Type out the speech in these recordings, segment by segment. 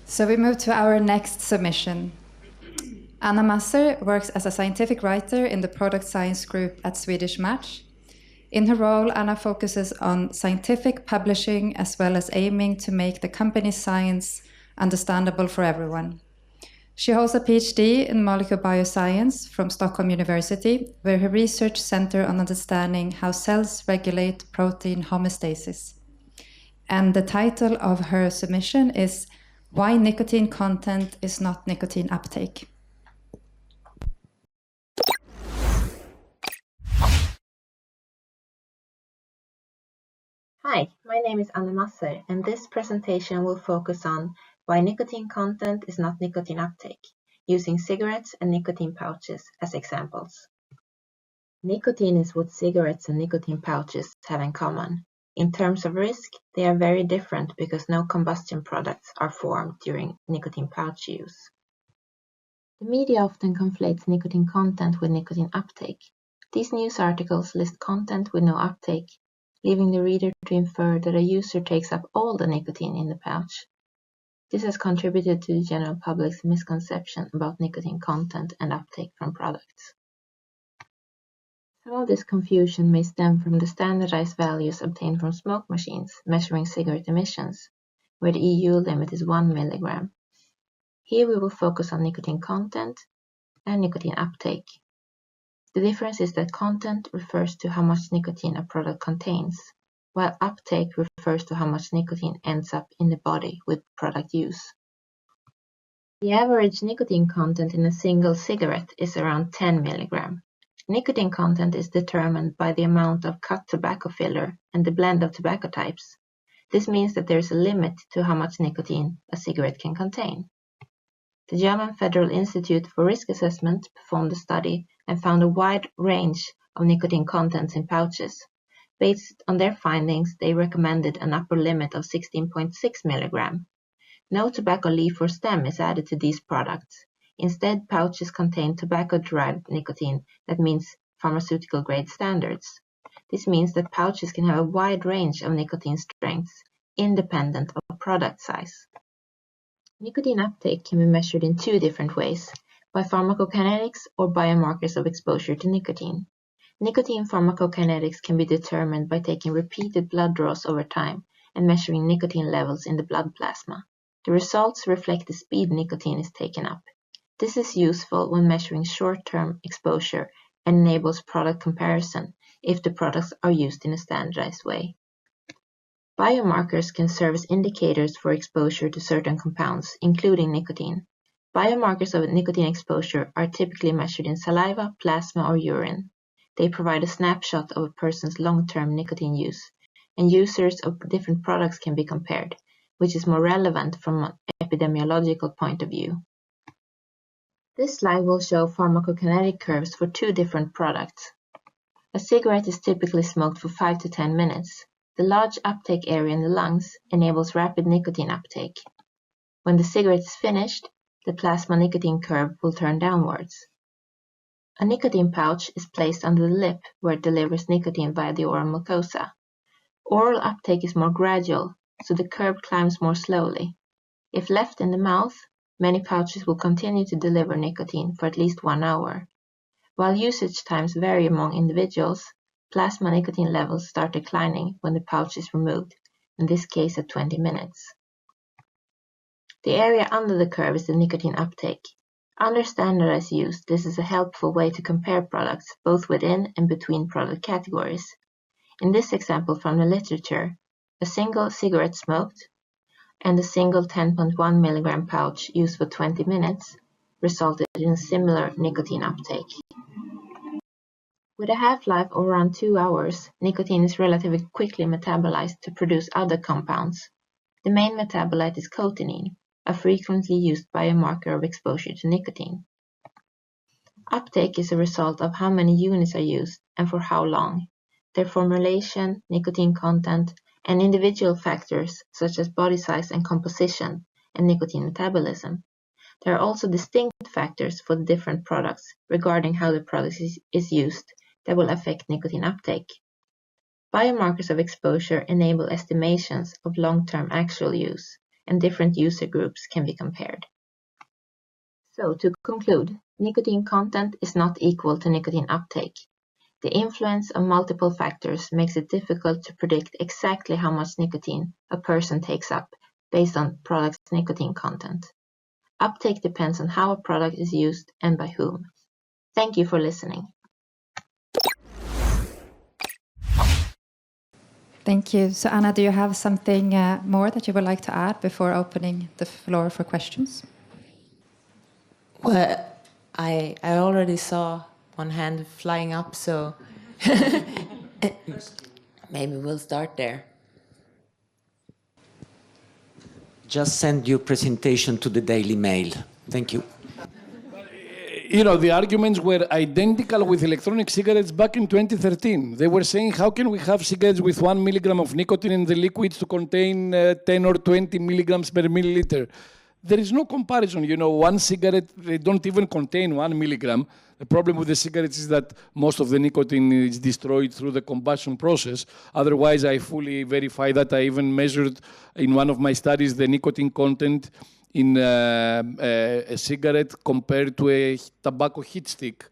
So we move to our next submission. Anna Masser works as a scientific writer in the product science group at Swedish Match. In her role, Anna focuses on scientific publishing as well as aiming to make the company's science understandable for everyone. She holds a PhD in molecular bioscience from Stockholm University, where her research centers on understanding how cells regulate protein homeostasis. And the title of her submission is Why Nicotine Content is Not Nicotine Uptake. Hi, my name is Anna Masser, and this presentation will focus on why nicotine content is not nicotine uptake, using cigarettes and nicotine pouches as examples. Nicotine is what cigarettes and nicotine pouches have in common. In terms of risk, they are very different because no combustion products are formed during nicotine pouch use. The media often conflates nicotine content with nicotine uptake. These news articles list content with no uptake, leaving the reader to infer that a user takes up all the nicotine in the pouch. This has contributed to the general public's misconception about nicotine content and uptake from products. Some of this confusion may stem from the standardized values obtained from smoke machines measuring cigarette emissions, where the EU limit is 1 milligram. Here we will focus on nicotine content and nicotine uptake. The difference is that content refers to how much nicotine a product contains, while uptake refers to how much nicotine ends up in the body with product use. The average nicotine content in a single cigarette is around 10 milligram. Nicotine content is determined by the amount of cut tobacco filler and the blend of tobacco types. This means that there is a limit to how much nicotine a cigarette can contain. The German Federal Institute for Risk Assessment performed a study and found a wide range of nicotine contents in pouches. Based on their findings, they recommended an upper limit of 16.6 milligram. No tobacco leaf or stem is added to these products. Instead, pouches contain tobacco-derived nicotine, that means pharmaceutical-grade standards. This means that pouches can have a wide range of nicotine strengths, independent of product size. Nicotine uptake can be measured in two different ways, by pharmacokinetics or biomarkers of exposure to nicotine. Nicotine pharmacokinetics can be determined by taking repeated blood draws over time and measuring nicotine levels in the blood plasma. The results reflect the speed nicotine is taken up. This is useful when measuring short-term exposure and enables product comparison if the products are used in a standardized way. Biomarkers can serve as indicators for exposure to certain compounds, including nicotine. Biomarkers of nicotine exposure are typically measured in saliva, plasma, or urine. They provide a snapshot of a person's long-term nicotine use, and users of different products can be compared, which is more relevant from an epidemiological point of view. This slide will show pharmacokinetic curves for two different products. A cigarette is typically smoked for 5 to 10 minutes. The large uptake area in the lungs enables rapid nicotine uptake. When the cigarette is finished, the plasma nicotine curve will turn downwards. A nicotine pouch is placed under the lip where it delivers nicotine via the oral mucosa. Oral uptake is more gradual, so the curve climbs more slowly. If left in the mouth, many pouches will continue to deliver nicotine for at least 1 hour. While usage times vary among individuals, plasma nicotine levels start declining when the pouch is removed, in this case at 20 minutes. The area under the curve is the nicotine uptake. Under standardized use, this is a helpful way to compare products both within and between product categories. In this example from the literature, a single cigarette smoked and a single 10.1 milligram pouch used for 20 minutes resulted in a similar nicotine uptake. With a half-life of around 2 hours, nicotine is relatively quickly metabolized to produce other compounds. The main metabolite is cotinine, a frequently used biomarker of exposure to nicotine. Uptake is a result of how many units are used and for how long, their formulation, nicotine content, and individual factors such as body size and composition, and nicotine metabolism. There are also distinct factors for the different products regarding how the product is used that will affect nicotine uptake. Biomarkers of exposure enable estimations of long-term actual use, and different user groups can be compared. So to conclude, nicotine content is not equal to nicotine uptake. The influence of multiple factors makes it difficult to predict exactly how much nicotine a person takes up based on product's nicotine content. Uptake depends on how a product is used and by whom. Thank you for listening. Thank you. So Anna, do you have something more that you would like to add before opening the floor for questions? Well, I already saw one hand flying up, so maybe we'll start there. Just send your presentation to the Daily Mail. Thank you. You know, the arguments were identical with electronic cigarettes back in 2013. They were saying, how can we have cigarettes with 1 milligram of nicotine in the liquids to contain 10 or 20 milligrams per milliliter? There is no comparison. You know, one cigarette, they don't even contain 1 milligram. The problem with the cigarettes is that most of the nicotine is destroyed through the combustion process. Otherwise, I fully verify that. I even measured in one of my studies the nicotine content in a cigarette compared to a tobacco heat stick,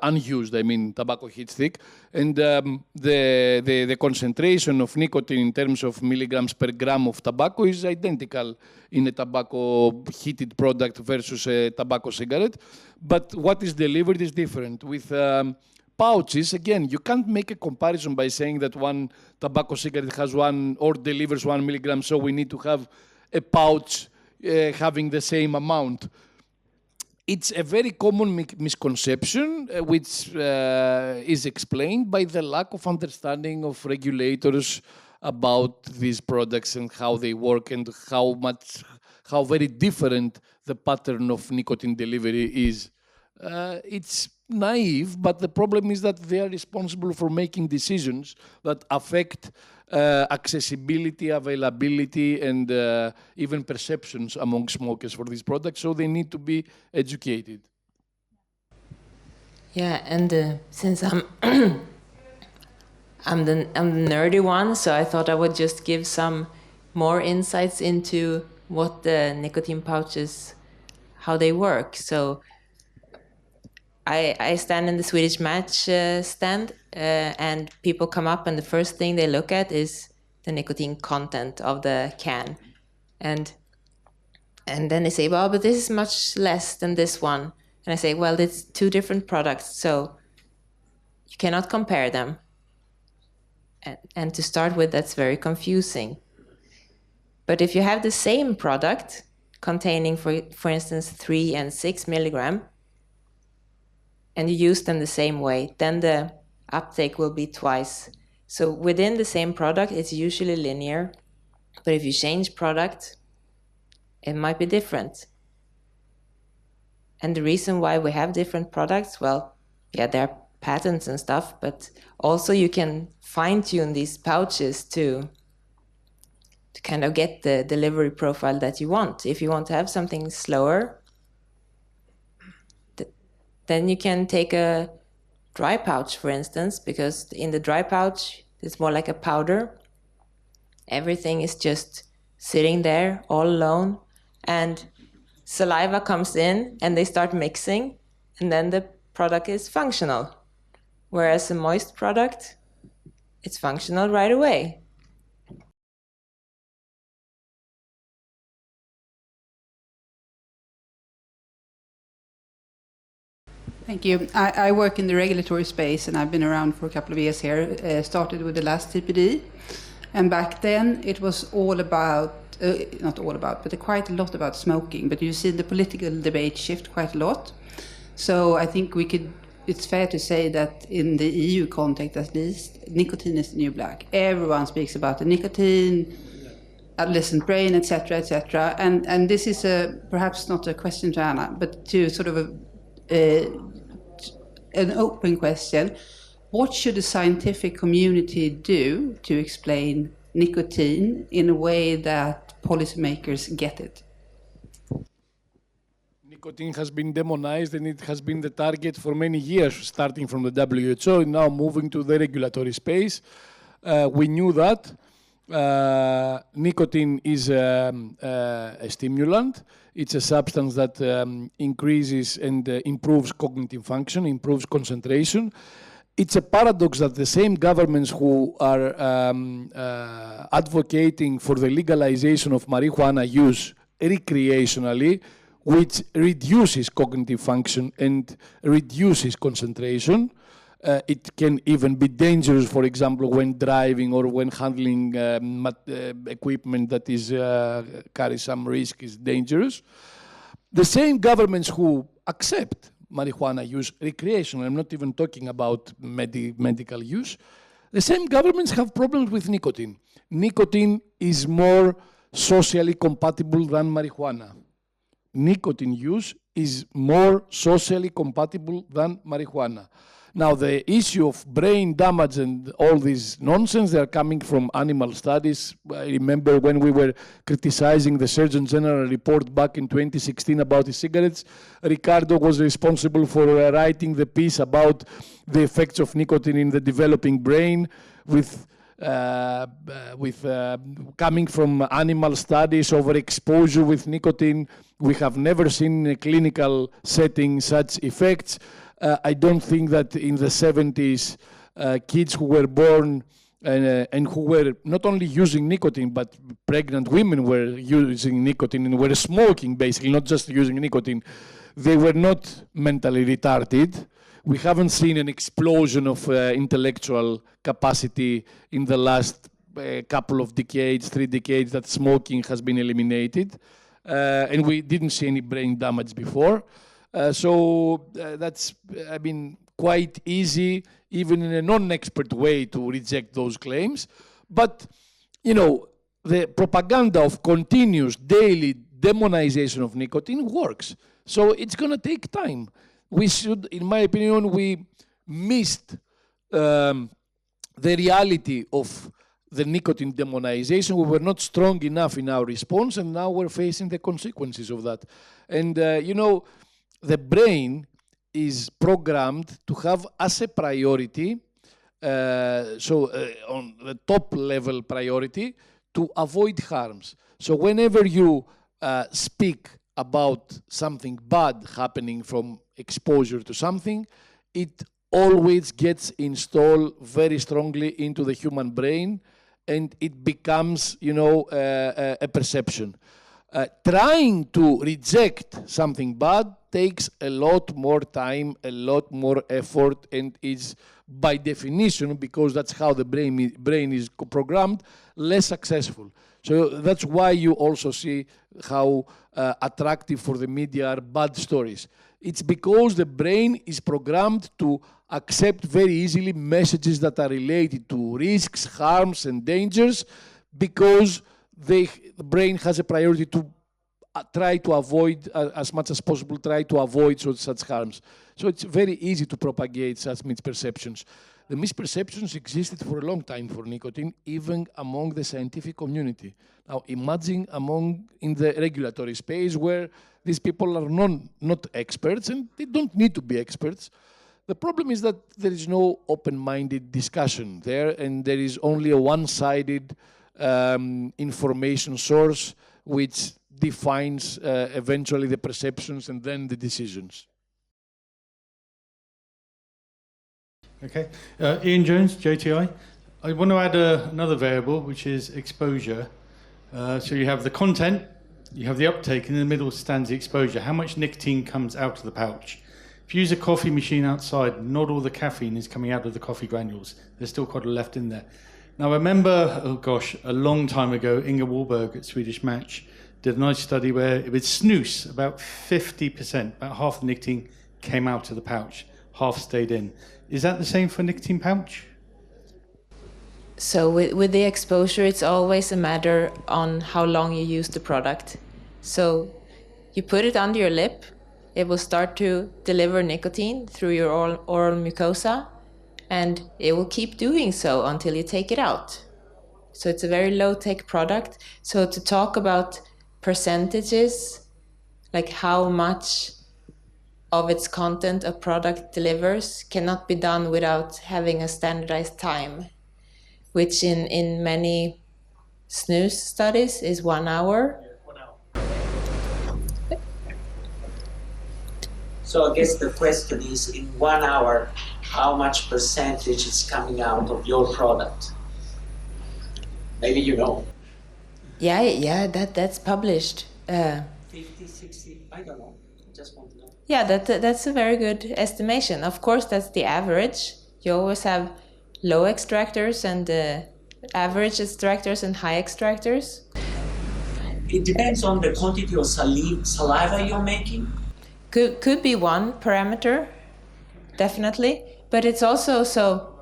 unused, I mean, tobacco heat stick. And the concentration of nicotine in terms of milligrams per gram of tobacco is identical in a tobacco heated product versus a tobacco cigarette. But what is delivered is different. With pouches, again, you can't make a comparison by saying that one tobacco cigarette has 1 or delivers 1 milligram, so we need to have a pouch having the same amount. It's a very common misconception, which is explained by the lack of understanding of regulators about these products and how they work and how very different the pattern of nicotine delivery is. It's naive, but the problem is that they are responsible for making decisions that affect accessibility, availability, and even perceptions among smokers for these products, so they need to be educated. Yeah, and since I'm I'm the nerdy one, so I thought I would just give some more insights into what the nicotine pouches, how they work. So I stand in the Swedish Match stand, and people come up, and the first thing they look at is the nicotine content of the can, and then they say, well, but this is much less than this one, and I say, well, it's 2 different products, so you cannot compare them. And to start with, that's very confusing. But if you have the same product containing, for instance, 3 and 6 milligram, and you use them the same way, then the uptake will be twice. So within the same product, it's usually linear. But if you change product, it might be different. And the reason why we have different products, well, yeah, there are patents and stuff, but also you can fine-tune these pouches to kind of get the delivery profile that you want. If you want to have something slower, then you can take a dry pouch, for instance, because in the dry pouch, it's more like a powder. Everything is just sitting there all alone, and saliva comes in and they start mixing, and then the product is functional. Whereas a moist product, it's functional right away. Thank you. I work in the regulatory space, and I've been around for a couple of years here. Started with the last TPD, and back then it was all about, not all about, but quite a lot about smoking. But you see the political debate shift quite a lot. So I think it's fair to say that in the EU context at least, nicotine is the new black. Everyone speaks about the nicotine, adolescent brain, etc., etc. And this is perhaps not a question to Anna, but to sort of an open question. What should the scientific community do to explain nicotine in a way that policymakers get it? Nicotine has been demonized, and it has been the target for many years, starting from the WHO and now moving to the regulatory space. We knew that. nicotine is a stimulant. It's a substance that increases and improves cognitive function, improves concentration. It's a paradox that the same governments who are advocating for the legalization of marijuana use recreationally, which reduces cognitive function and reduces concentration. It can even be dangerous, for example, when driving or when handling equipment that is carries some risk is dangerous. The same governments who accept marijuana use recreational, I'm not even talking about medical use, the same governments have problems with nicotine. Nicotine is more socially compatible than marijuana. Nicotine use is more socially compatible than marijuana. Now, the issue of brain damage and all this nonsense, they are coming from animal studies. I remember when we were criticizing the Surgeon General report back in 2016 about the cigarettes, Ricardo was responsible for writing the piece about the effects of nicotine in the developing brain with coming from animal studies over exposure with nicotine. We have never seen in a clinical setting such effects. I don't think that in the 70s, kids who were born and who were not only using nicotine, but pregnant women were using nicotine and were smoking, basically, not just using nicotine. They were not mentally retarded. We haven't seen an explosion of intellectual capacity in the last couple of decades, 3 decades, that smoking has been eliminated. And we didn't see any brain damage before. So that's, I mean, quite easy, even in a non-expert way, to reject those claims. But, you know, the propaganda of continuous daily demonization of nicotine works. So it's going to take time. We should, in my opinion, we missed the reality of the nicotine demonization. We were not strong enough in our response, and now we're facing the consequences of that. And, you know, the brain is programmed to have as a priority, on the top level priority, to avoid harms. So whenever you speak about something bad happening from exposure to something, it always gets installed very strongly into the human brain, and it becomes, you know, a perception. Trying to reject something bad takes a lot more time, a lot more effort, and is by definition, because that's how the brain is programmed, less successful. So that's why you also see how attractive for the media are bad stories. It's because the brain is programmed to accept very easily messages that are related to risks, harms, and dangers, because the brain has a priority to try to avoid, as much as possible, try to avoid such harms. So it's very easy to propagate such misperceptions. The misperceptions existed for a long time for nicotine, even among the scientific community. Now imagine in the regulatory space where these people are not experts, and they don't need to be experts. The problem is that there is no open-minded discussion there, and there is only a one-sided information source which defines eventually the perceptions and then the decisions. Okay. Ian Jones, JTI. I want to add another variable, which is exposure. So you have the content, you have the uptake, and in the middle stands the exposure. How much nicotine comes out of the pouch? If you use a coffee machine outside, not all the caffeine is coming out of the coffee granules. There's still quite a lot left in there. Now, I remember, oh gosh, a long time ago, Inga Wahlberg at Swedish Match did a nice study where with snus, about 50%, about half the nicotine came out of the pouch, half stayed in. Is that the same for nicotine pouch? So with the exposure, it's always a matter on how long you use the product. So you put it under your lip, it will start to deliver nicotine through your oral mucosa, and it will keep doing so until you take it out. So it's a very low-tech product. So to talk about percentages, like how much of its content a product delivers, cannot be done without having a standardized time, which in many snus studies is 1 hour. So I guess the question is, in 1 hour, how much percentage is coming out of your product? Maybe you know. Yeah, that's published. 50, 60, I don't know. Just want to know. Yeah, that's a very good estimation. Of course, that's the average. You always have low extractors and average extractors and high extractors. It depends on the quantity of saliva you're making. Could be one parameter, definitely. But it's also so.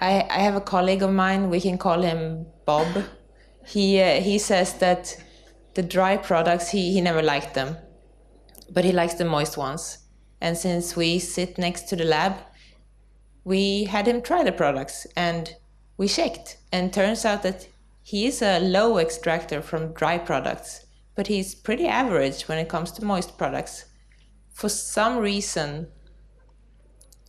I have a colleague of mine. We can call him Bob. He says that the dry products he never liked them, but he likes the moist ones. And since we sit next to the lab, we had him try the products and we checked. And turns out that he is a low extractor from dry products, but he's pretty average when it comes to moist products. For some reason,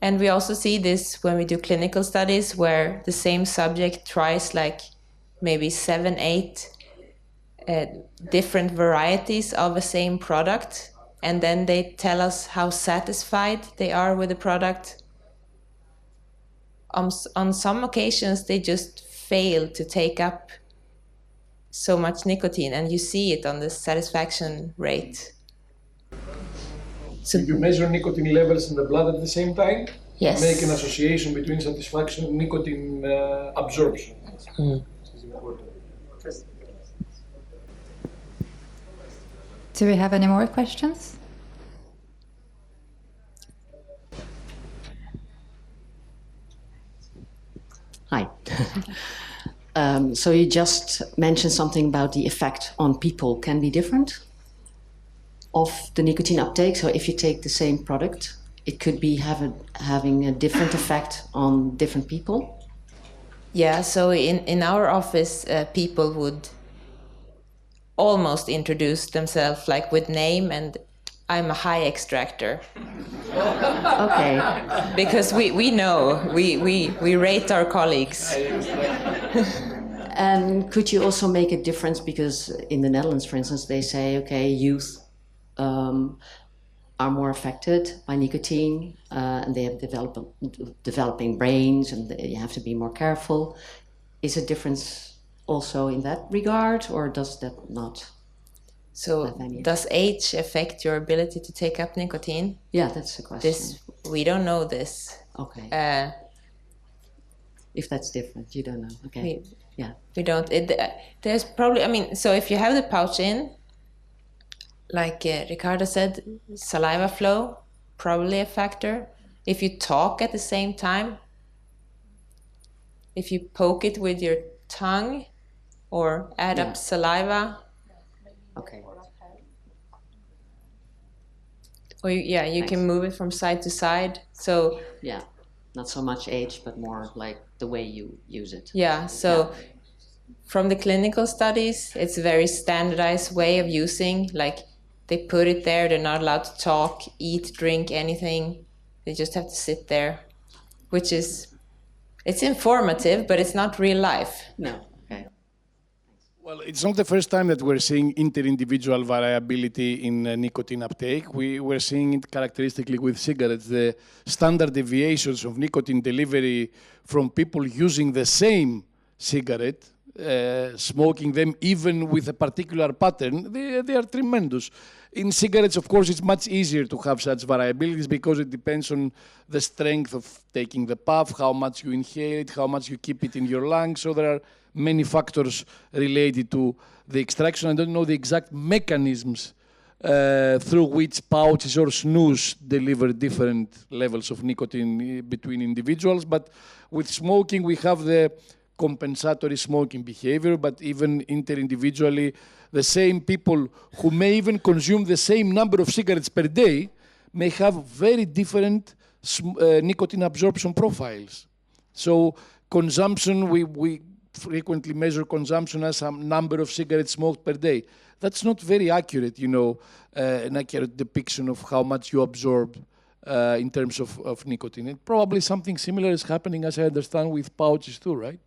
and we also see this when we do clinical studies where the same subject tries like maybe 7, 8 different varieties of the same product, and then they tell us how satisfied they are with the product. On some occasions, they just fail to take up so much nicotine, and you see it on the satisfaction rate. So you measure nicotine levels in the blood at the same time? Yes. Make an association between satisfaction and nicotine absorption. Mm. Do we have any more questions? Hi. So you just mentioned something about the effect on people can be different of the nicotine uptake. So if you take the same product, it could be having a different effect on different people. Yeah, so in our office, people would almost introduce themselves like with name, and I'm a high extractor. Okay. Because we know, we rate our colleagues. And could you also make a difference, because in the Netherlands, for instance, they say, okay, youth are more affected by nicotine, and they have developing brains, and you have to be more careful. Is a difference also in that regard, or does that not? So does age affect your ability to take up nicotine? Yeah, that's the question. We don't know this. Okay. If that's different, you don't know. Okay. We don't. There's probably, I mean, so if you have the pouch in, like Ricardo said, saliva flow, probably a factor. If you talk at the same time, if you poke it with your tongue or add up saliva. Okay. Or you can move it from side to side. So yeah, not so much age, but more like the way you use it. Yeah, so from the clinical studies, it's a very standardized way of using. Like they put it there, they're not allowed to talk, eat, drink, anything. They just have to sit there, which is, it's informative, but it's not real life. No. Okay. Well, it's not the first time that we're seeing inter-individual variability in nicotine uptake. We're seeing it characteristically with cigarettes. The standard deviations of nicotine delivery from people using the same cigarette, smoking them even with a particular pattern, they are tremendous. In cigarettes, of course, it's much easier to have such variabilities because it depends on the strength of taking the puff, how much you inhale it, how much you keep it in your lungs. So there are many factors related to the extraction. I don't know the exact mechanisms through which pouches or snus deliver different levels of nicotine between individuals. But with smoking, we have the compensatory smoking behavior, but even inter-individually, the same people who may even consume the same number of cigarettes per day may have very different nicotine absorption profiles. So consumption, we frequently measure consumption as a number of cigarettes smoked per day. That's not very accurate, an accurate depiction of how much you absorb in terms of nicotine. And probably something similar is happening, as I understand, with pouches too, right?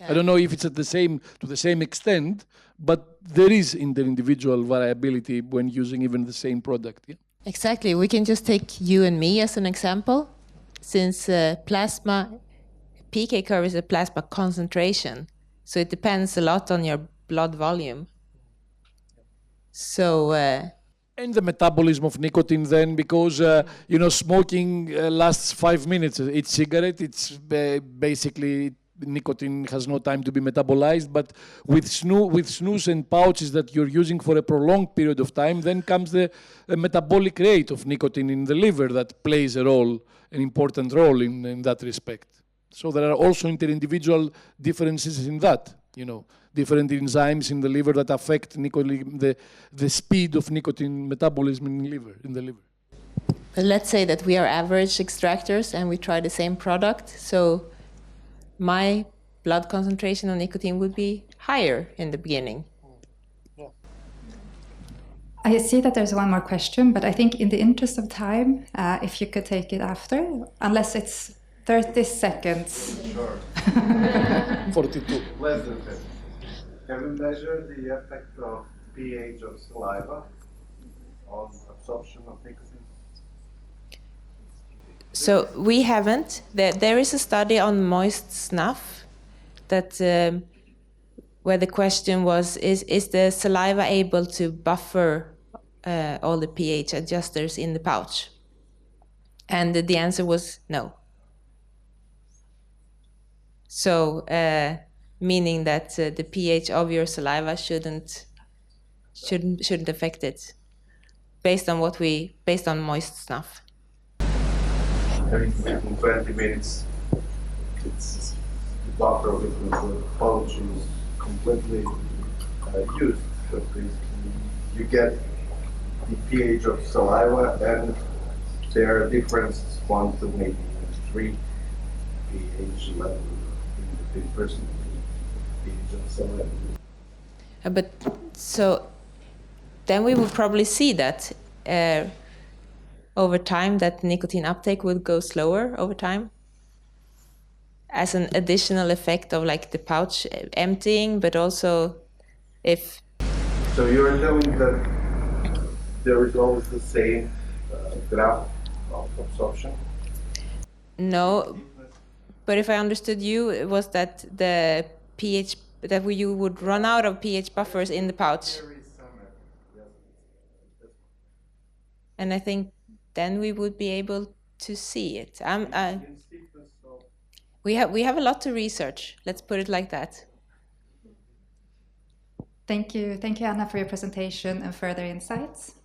I don't know if it's to the same extent, but there is inter-individual variability when using even the same product. Yeah? Exactly. We can just take you and me as an example. Since plasma PK curve is a plasma concentration, so it depends a lot on your blood volume. So and the metabolism of nicotine then, because smoking lasts 5 minutes. It's cigarette. It's basically nicotine has no time to be metabolized. But with snus and pouches that you're using for a prolonged period of time, then comes the metabolic rate of nicotine in the liver that plays an important role in that respect. So there are also inter-individual differences in that. Different enzymes in the liver that affect the speed of nicotine metabolism in the liver. But let's say that we are average extractors and we try the same product. So my blood concentration of nicotine would be higher in the beginning. I see that there's one more question, but I think in the interest of time, if you could take it after, unless it's 30 seconds. Sure. 42. Less than 50. Have you measured the effect of pH of saliva on absorption of nicotine? So we haven't. There is a study on moist snuff that where the question was, is the saliva able to buffer all the pH adjusters in the pouch? And the answer was no. So meaning that the pH of your saliva shouldn't affect it, based on moist snuff. In 20 minutes, it's the buffer with the pouch is completely used. So you get the pH of saliva, and there are differences 1 to maybe 3 pH level in the person. pH of saliva. But so then we would probably see that over time that nicotine uptake would go slower over time as an additional effect of like the pouch emptying, but also if... So you're telling that there is always the same graph of absorption? No, but if I understood you, it was that the pH, that you would run out of pH buffers in the pouch. And I think then we would be able to see it. We have a lot to research. Let's put it like that. Thank you, Anna, for your presentation and further insights.